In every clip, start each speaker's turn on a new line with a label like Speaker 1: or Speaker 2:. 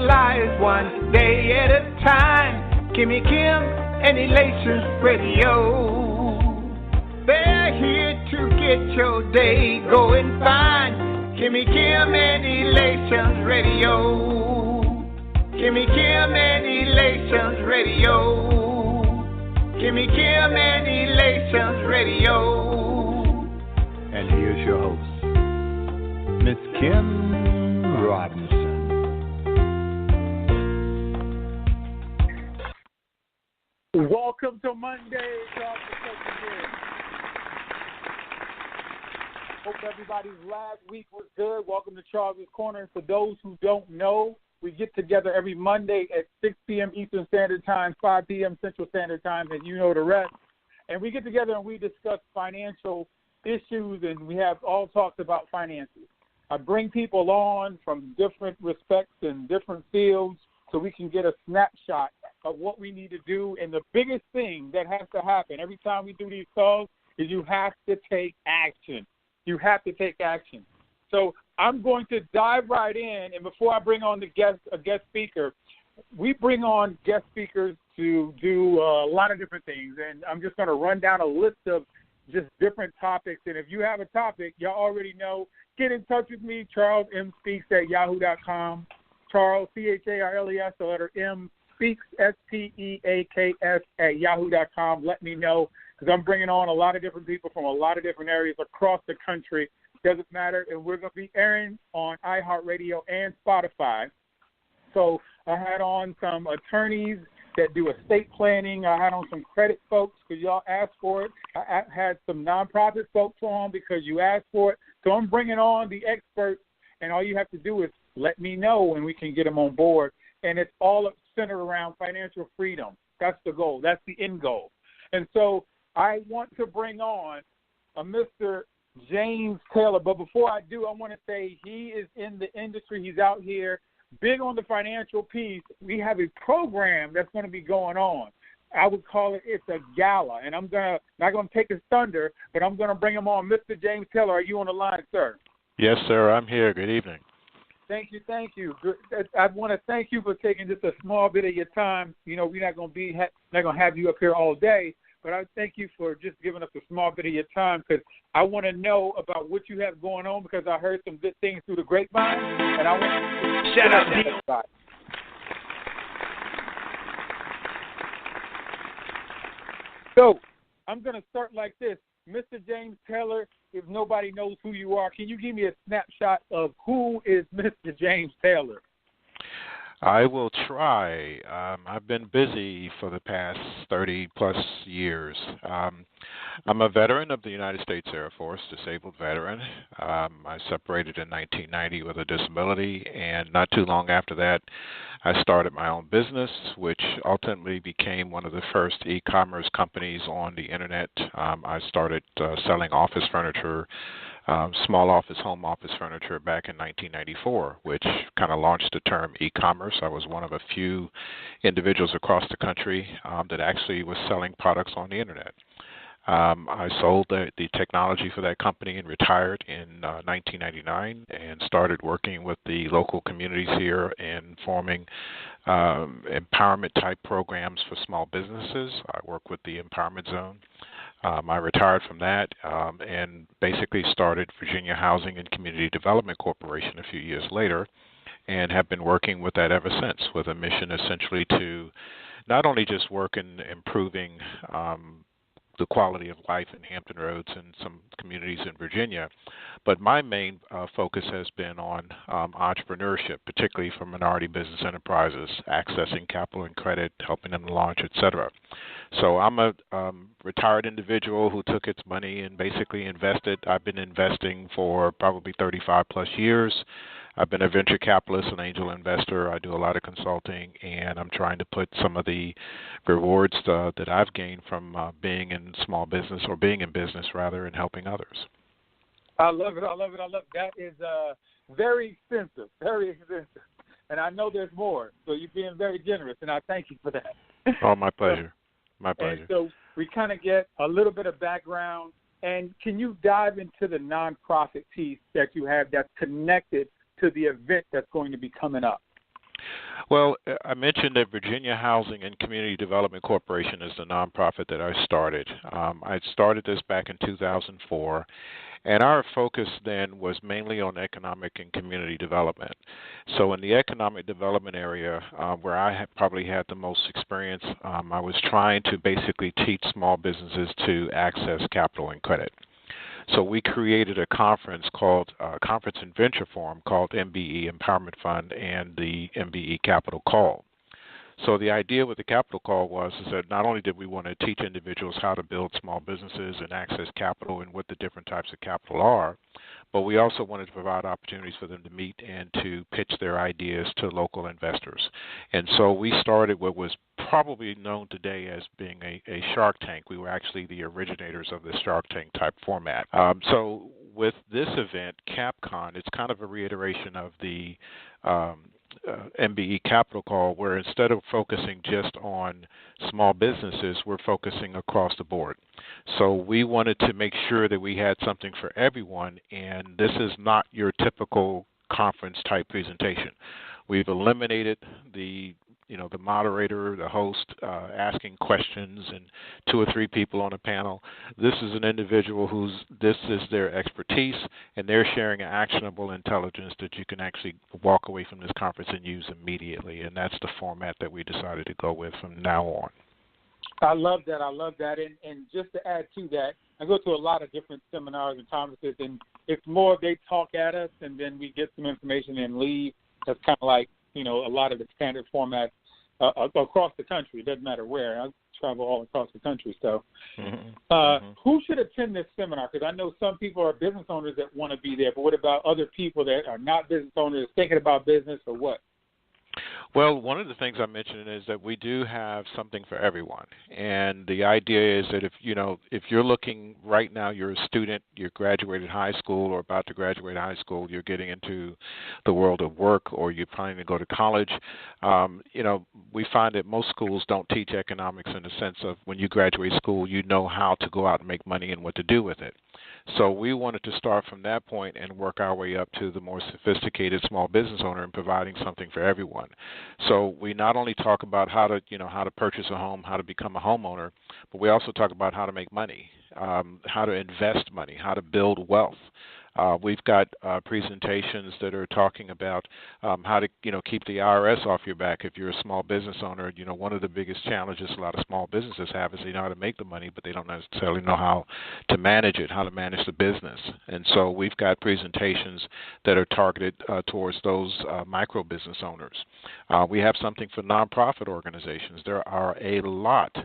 Speaker 1: lives one day at a time. Kimmy Kim and Elations Radio. They're here to get your day going fine. Kimmy Kim and Elations Radio. Kimmy Kim and Elations Radio. Kimmy Kim and Elations Radio.
Speaker 2: And here's your host, Miss Kim Robinson.
Speaker 3: Welcome to Monday. Hope everybody's last week was good. Welcome to Charles' Corner. And for those who don't know, we get together every Monday at 6 p.m. Eastern Standard Time, 5 p.m. Central Standard Time, and you know the rest. And we get together and we discuss financial issues, and we have all talks about finances. I bring people on from different respects and different fields so we can get a snapshot of what we need to do. And the biggest thing that has to happen every time we do these calls is you have to take action. You have to take action. So I'm going to dive right in, and before I bring on a guest speaker, we bring on guest speakers to do a lot of different things, and I'm just going to run down a list of just different topics. And if you have a topic, y'all already know, get in touch with me, Charles M. Speaks at yahoo.com. Charles, C-H-A-R-L-E-S, the letter M, Speaks, S-P-E-A-K-S, at yahoo.com. Let me know, because I'm bringing on a lot of different people from a lot of different areas across the country. Doesn't matter, and we're going to be airing on iHeartRadio and Spotify. So I had on some attorneys that do estate planning. I had on some credit folks because y'all asked for it. I had some nonprofit folks on because you asked for it. So I'm bringing on the experts, and all you have to do is let me know, and we can get them on board. And it's all centered around financial freedom. That's the goal. That's the end goal. And so I want to bring on a Mr. James Taylor. But before I do, I want to say he is in the industry. He's out here big on the financial piece. We have a program that's going to be going on. I would call it's a gala. And I'm not going to take his thunder, but I'm going to bring him on. Mr. James Taylor, are you on the line, sir?
Speaker 4: Yes, sir. I'm here. Good evening.
Speaker 3: Thank you. I want to thank you for taking just a small bit of your time. You know, we're not going to have you up here all day, but I thank you for just giving us a small bit of your time, because I want to know about what you have going on, because I heard some good things through the grapevine, and I want to shout out to everybody. So I'm going to start like this. Mr. James Taylor, if nobody knows who you are, can you give me a snapshot of who is Mr. James Taylor?
Speaker 4: I will try. I've been busy for the past 30-plus years. I'm a veteran of the United States Air Force, disabled veteran. I separated in 1990 with a disability, and not too long after that, I started my own business, which ultimately became one of the first e-commerce companies on the Internet. I started selling office furniture, small office, home office furniture back in 1994, which kind of launched the term e-commerce. I was one of a few individuals across the country that actually was selling products on the Internet. I sold the technology for that company and retired in 1999 and started working with the local communities here and forming empowerment-type programs for small businesses. I work with the Empowerment Zone. I retired from that and basically started Virginia Housing and Community Development Corporation a few years later, and have been working with that ever since, with a mission essentially to not only just work in improving the quality of life in Hampton Roads and some communities in Virginia, but my main focus has been on entrepreneurship, particularly for minority business enterprises, accessing capital and credit, helping them launch, et cetera. So I'm a retired individual who took its money and basically invested. I've been investing for probably 35-plus years. I've been a venture capitalist, an angel investor. I do a lot of consulting, and I'm trying to put some of the rewards that I've gained from being in small business, or being in business, rather, and helping others.
Speaker 3: I love it. That is very expensive, and I know there's more, so you're being very generous, and I thank you for that.
Speaker 4: Oh, my pleasure. My pleasure.
Speaker 3: And so we kind of get a little bit of background, and can you dive into the nonprofit piece that you have that's connected to the event that's going to be coming up?
Speaker 4: Well, I mentioned that Virginia Housing and Community Development Corporation is the nonprofit that I started. I started this back in 2004, and our focus then was mainly on economic and community development. So in the economic development area, where I probably had the most experience, I was trying to basically teach small businesses to access capital and credit. So we created a conference called Conference and Venture Forum called MBE Empowerment Fund and the MBE Capital Call. So the idea with the Capital Call was is that not only did we want to teach individuals how to build small businesses and access capital and what the different types of capital are, but we also wanted to provide opportunities for them to meet and to pitch their ideas to local investors. And so we started what was probably known today as being a Shark Tank. We were actually the originators of the Shark Tank type format. So with this event, CapCon, it's kind of a reiteration of the MBE Capital Call, where instead of focusing just on small businesses, we're focusing across the board. So we wanted to make sure that we had something for everyone, and this is not your typical conference type presentation. We've eliminated the moderator, the host, asking questions and 2 or 3 people on a panel. This is an individual this is their expertise, and they're sharing actionable intelligence that you can actually walk away from this conference and use immediately. And that's the format that we decided to go with from now on.
Speaker 3: I love that. And just to add to that, I go to a lot of different seminars and conferences, and it's more they talk at us, and then we get some information and leave. That's kind of like, a lot of the standard formats across the country. It doesn't matter where. I travel all across the country. So who should attend this seminar? Because I know some people are business owners that want to be there, but what about other people that are not business owners thinking about business or what?
Speaker 4: Well, one of the things I mentioned is that we do have something for everyone, and the idea is that if you're looking right now, you're a student, you graduated high school or about to graduate high school, you're getting into the world of work, or you're planning to go to college. We find that most schools don't teach economics in the sense of when you graduate school, you know how to go out and make money and what to do with it. So we wanted to start from that point and work our way up to the more sophisticated small business owner and providing something for everyone. So we not only talk about how to purchase a home, how to become a homeowner, but we also talk about how to make money, how to invest money, how to build wealth. We've got presentations that are talking about how to, keep the IRS off your back if you're a small business owner. One of the biggest challenges a lot of small businesses have is they know how to make the money, but they don't necessarily know how to manage it, how to manage the business. And so we've got presentations that are targeted towards those micro business owners. We have something for nonprofit organizations. There are a lot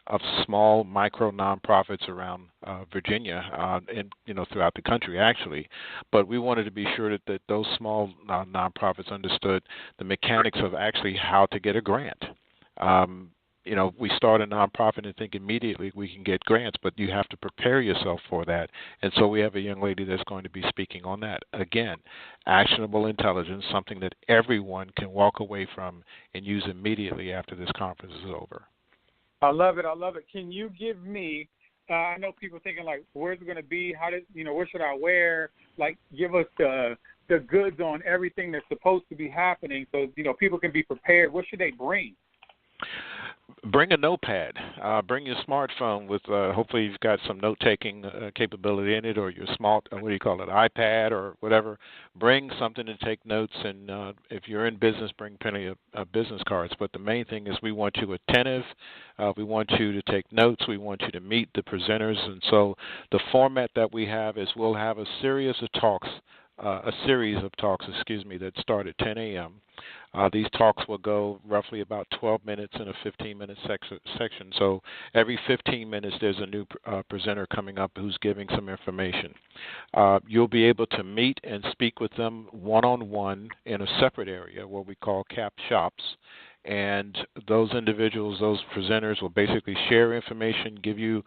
Speaker 4: of small micro nonprofits around Virginia and throughout the country actually, but we wanted to be sure that those small nonprofits understood the mechanics of actually how to get a grant. We start a nonprofit and think immediately we can get grants, but you have to prepare yourself for that. And so we have a young lady that's going to be speaking on that. Again, actionable intelligence, something that everyone can walk away from and use immediately after this conference is over.
Speaker 3: I love it. Can you give me, I know people thinking like, where's it going to be? What should I wear? Like, give us the goods on everything that's supposed to be happening so, people can be prepared. What should they bring?
Speaker 4: Bring a notepad. Bring your smartphone with, hopefully you've got some note-taking capability in it, or your iPad or whatever. Bring something to take notes, and if you're in business, bring plenty of business cards. But the main thing is we want you attentive. We want you to take notes. We want you to meet the presenters. And so the format that we have is we'll have a series of talks that start at 10 a.m. These talks will go roughly about 12 minutes in a 15-minute section. So every 15 minutes there's a new presenter coming up who's giving some information. You'll be able to meet and speak with them one-on-one in a separate area, what we call cap shops. And those individuals, those presenters will basically share information, give you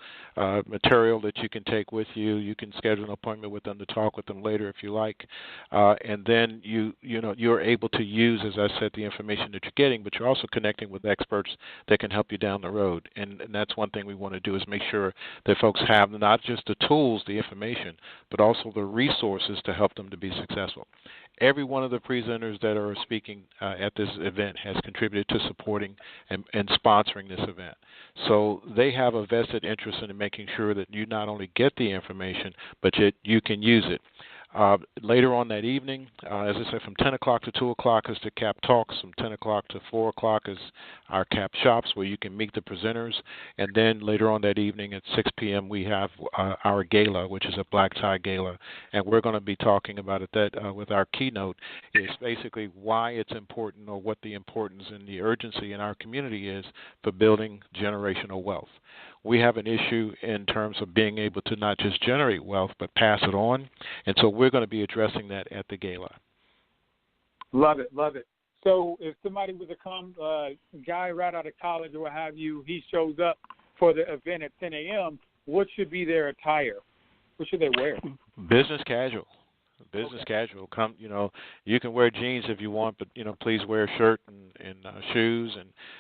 Speaker 4: material that you can take with you. You can schedule an appointment with them to talk with them later if you like. And then you're able to use, as I said, the information that you're getting, but you're also connecting with experts that can help you down the road. And that's one thing we want to do is make sure that folks have not just the tools, the information, but also the resources to help them to be successful. every one of the presenters that are speaking at this event has contributed to supporting and sponsoring this event. So they have a vested interest in making sure that you not only get the information, but you can use it. Later on that evening, as I said, from 10 o'clock to 2 o'clock is the CAP Talks. From 10 o'clock to 4 o'clock is our CAP Shops, where you can meet the presenters. And then later on that evening at 6 p.m., we have our gala, which is a black tie gala. And we're going to be talking about it with our keynote. It's basically why it's important, or what the importance and the urgency in our community is for building generational wealth. We have an issue in terms of being able to not just generate wealth, but pass it on. And so we're going to be addressing that at the gala.
Speaker 3: Love it, love it. So if somebody was to come, guy right out of college or what have you, he shows up for the event at 10 a.m., what should be their attire? What should they wear?
Speaker 4: Business casual. Business casual. Come, you can wear jeans if you want, but please wear a shirt and shoes,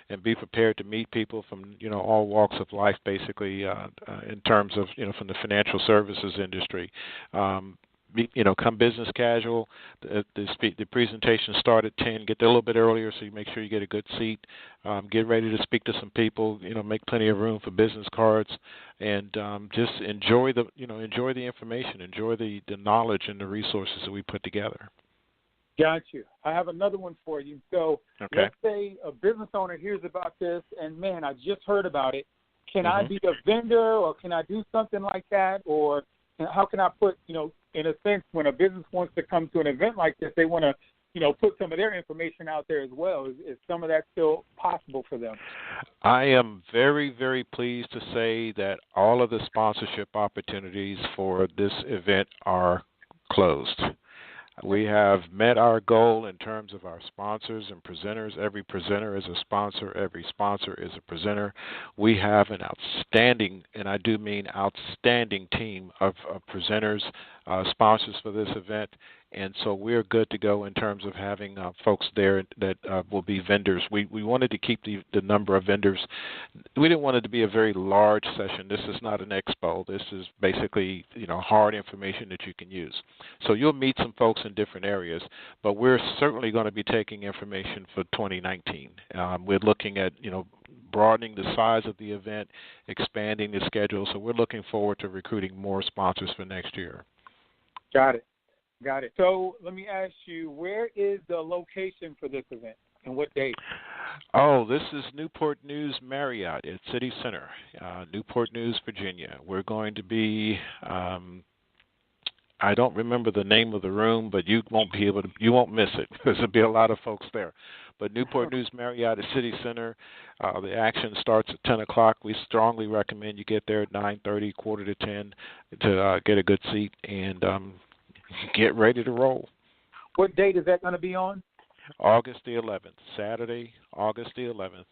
Speaker 4: and be prepared to meet people from all walks of life, basically in terms of from the financial services industry. Come business casual. The presentation start at 10. Get there a little bit earlier so you make sure you get a good seat. Get ready to speak to some people. Make plenty of room for business cards, and just enjoy the information, enjoy the knowledge and the resources that we put together.
Speaker 3: Got you. I have another one for you. So Let's say a business owner hears about this, and man, I just heard about it. Can I be a vendor, or can I do something like that, or how can I put in a sense, when a business wants to come to an event like this, they want to, put some of their information out there as well. Is some of that still possible for them?
Speaker 4: I am very, very pleased to say that all of the sponsorship opportunities for this event are closed. We have met our goal in terms of our sponsors and presenters. Every presenter is a sponsor. Every sponsor is a presenter. We have an outstanding, and I do mean outstanding, team of presenters, sponsors for this event. And so we're good to go in terms of having folks there that will be vendors. We wanted to keep the number of vendors. We didn't want it to be a very large session. This is not an expo. This is basically hard information that you can use. So you'll meet some folks in different areas, but we're certainly going to be taking information for 2019. We're looking at broadening the size of the event, expanding the schedule. So we're looking forward to recruiting more sponsors for next year.
Speaker 3: Got it. So let me ask you, where is the location for this event and what date?
Speaker 4: Oh, this is Newport News Marriott at City Center, Newport News, Virginia. We're going to be, I don't remember the name of the room, but you won't miss it because there'll be a lot of folks there. But Newport News Marriott at City Center, the action starts at 10 o'clock. We strongly recommend you get there at 9:30, quarter to 10 to get a good seat and get ready to roll.
Speaker 3: What date is that going to be on?
Speaker 4: August the 11th, Saturday, August the 11th,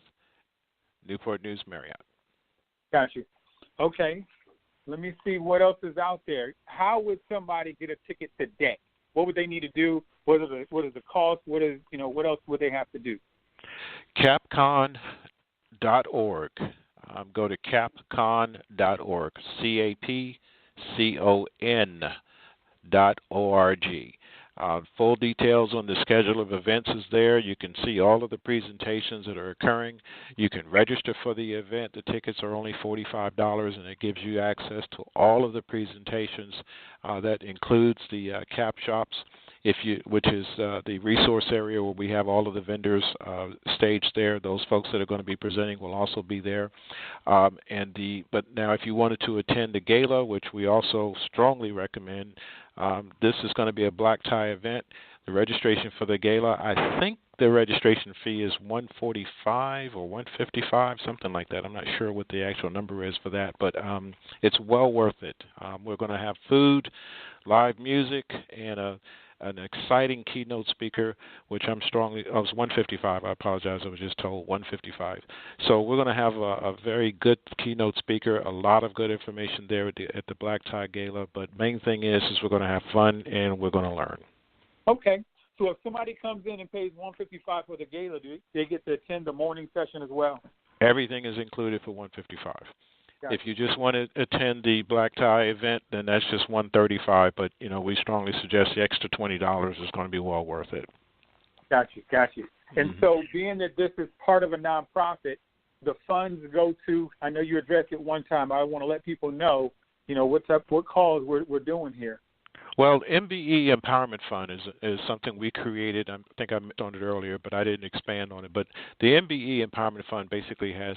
Speaker 4: Newport News Marriott.
Speaker 3: Got you. Okay. Let me see what else is out there. How would somebody get a ticket today? What would they need to do? What is the cost? What else would they have to do?
Speaker 4: Capcon.org. Go to capcon.org. CAPCON.org. Full details on the schedule of events is there. You can see all of the presentations that are occurring. You can register for the event. The tickets are only $45, and it gives you access to all of the presentations. That includes the CAP Shops, which is the resource area where we have all of the vendors staged there. Those folks that are going to be presenting will also be there. But now, if you wanted to attend the gala, which we also strongly recommend, this is going to be a black tie event. The registration for the gala, I think the registration fee is $145 or $155, something like that. I'm not sure what the actual number is for that, but it's well worth it. We're going to have food, live music, and an exciting keynote speaker, which I was $155. I apologize. I was just told $155. So we're going to have a very good keynote speaker, a lot of good information there at the Black Tie Gala. But main thing is we're going to have fun and we're going to learn.
Speaker 3: Okay. So if somebody comes in and pays $155 for the gala, do they get to attend the morning session as well?
Speaker 4: Everything is included for $155.
Speaker 3: Gotcha.
Speaker 4: If you just want to attend the black tie event, then that's just $135. But we strongly suggest the extra $20 is going to be well worth it.
Speaker 3: Got you. And so, being that this is part of a nonprofit, the funds go to. I know you addressed it one time. I want to let people know, what's up, what cause we're doing here.
Speaker 4: Well, MBE Empowerment Fund is something we created. I think I mentioned it earlier, but I didn't expand on it. But the MBE Empowerment Fund basically has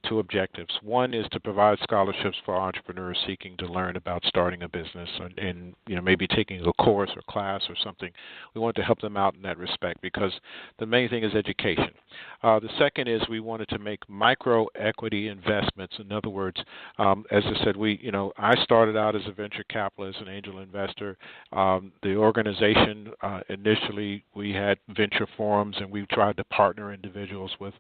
Speaker 4: two objectives. One is to provide scholarships for entrepreneurs seeking to learn about starting a business and maybe taking a course or class or something. We want to help them out in that respect because the main thing is education. The second is we wanted to make micro equity investments. In other words, as I said, I started out as a venture capitalist, an angel investor. The organization, initially we had venture forums and we tried to partner individuals with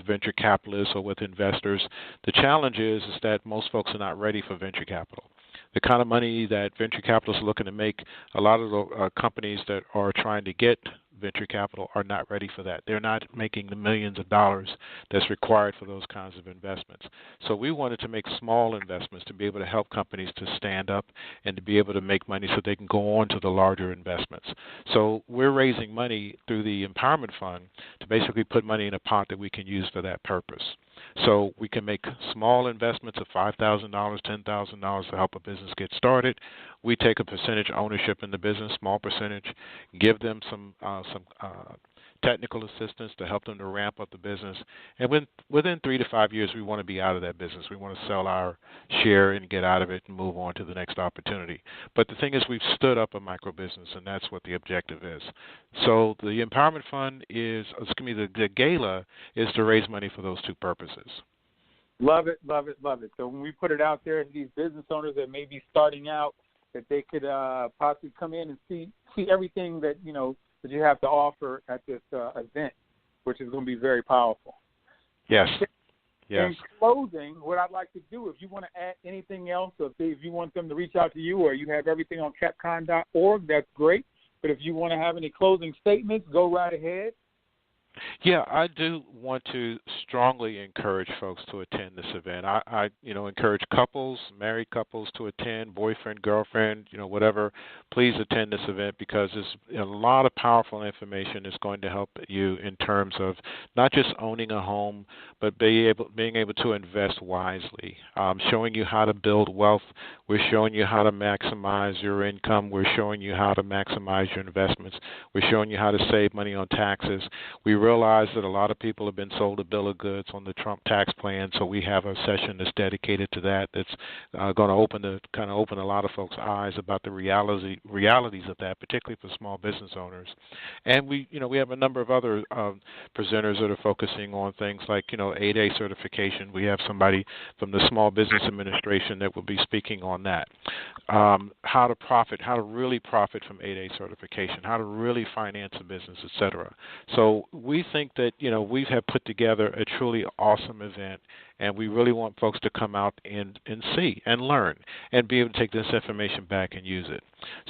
Speaker 4: venture capitalists or with investors. The challenge is that most folks are not ready for venture capital. The kind of money that venture capitalists are looking to make, a lot of the companies that are trying to get venture capital are not ready for that. They're not making the millions of dollars that's required for those kinds of investments. So we wanted to make small investments to be able to help companies to stand up and to be able to make money so they can go on to the larger investments. So we're raising money through the Empowerment Fund to basically put money in a pot that we can use for that purpose. So we can make small investments of $5,000, $10,000 to help a business get started. We take a percentage ownership in the business, small percentage, give them some technical assistance to help them to ramp up the business. And within 3 to 5 years, we want to be out of that business. We want to sell our share and get out of it and move on to the next opportunity. But the thing is, we've stood up a micro business, and that's what the objective is. So the Empowerment Fund the gala is to raise money for those two purposes.
Speaker 3: Love it. So when we put it out there, these business owners that may be starting out, that they could possibly come in and see everything that that you have to offer at this event, which is going to be very powerful.
Speaker 4: Yes.
Speaker 3: In closing, what I'd like to do, if you want to add anything else, or if you want them to reach out to you, or you have everything on capcon.org, that's great. But if you want to have any closing statements, go right ahead.
Speaker 4: Yeah, I do want to strongly encourage folks to attend this event. I encourage couples, married couples to attend, boyfriend, girlfriend, whatever. Please attend this event because there's a lot of powerful information that's going to help you in terms of not just owning a home, but being able to invest wisely, showing you how to build wealth. We're showing you how to maximize your income. We're showing you how to maximize your investments. We're showing you how to save money on taxes. We realize that a lot of people have been sold a bill of goods on the Trump tax plan, so we have a session that's dedicated to that. That's going to open a lot of folks' eyes about the realities of that, particularly for small business owners. And we have a number of other presenters that are focusing on things like 8A certification. We have somebody from the Small Business Administration that will be speaking on that. How to really profit from 8A certification, how to really finance a business, etc. So we think that, we have put together a truly awesome event, and we really want folks to come out and see and learn and be able to take this information back and use it.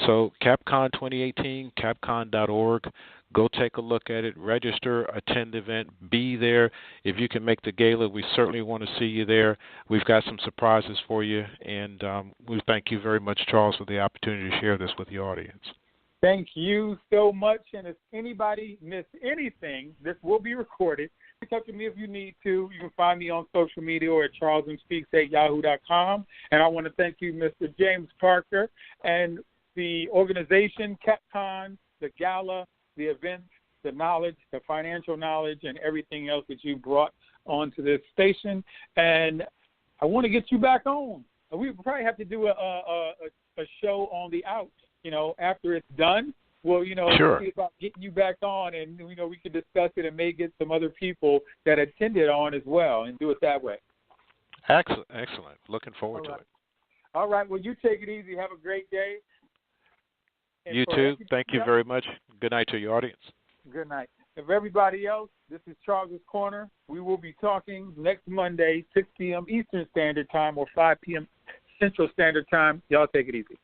Speaker 4: So CapCon 2018, capcon.org. Go take a look at it, register, attend the event, be there. If you can make the gala, we certainly want to see you there. We've got some surprises for you, and we thank you very much, Charles, for the opportunity to share this with the audience.
Speaker 3: Thank you so much. And if anybody missed anything, this will be recorded. Reach out to me if you need to. You can find me on social media or at charlesonspeaks@yahoo.com. And I want to thank you, Mr. James Parker, and the organization, CapCon, the gala, the events, the knowledge, the financial knowledge, and everything else that you brought onto this station. And I want to get you back on. We probably have to do a show on the out, after it's done. Well,
Speaker 4: sure.
Speaker 3: See about getting you back on, and, we could discuss it and may get some other people that attended on as well and do it that way.
Speaker 4: Excellent. Looking forward to it.
Speaker 3: All right. Well, you take it easy. Have a great day. And
Speaker 4: you too. Thank you very much. Good night to your audience.
Speaker 3: Good night. And for everybody else, this is Charles' Corner. We will be talking next Monday, 6 p.m. Eastern Standard Time or 5 p.m. Central Standard Time. Y'all take it easy.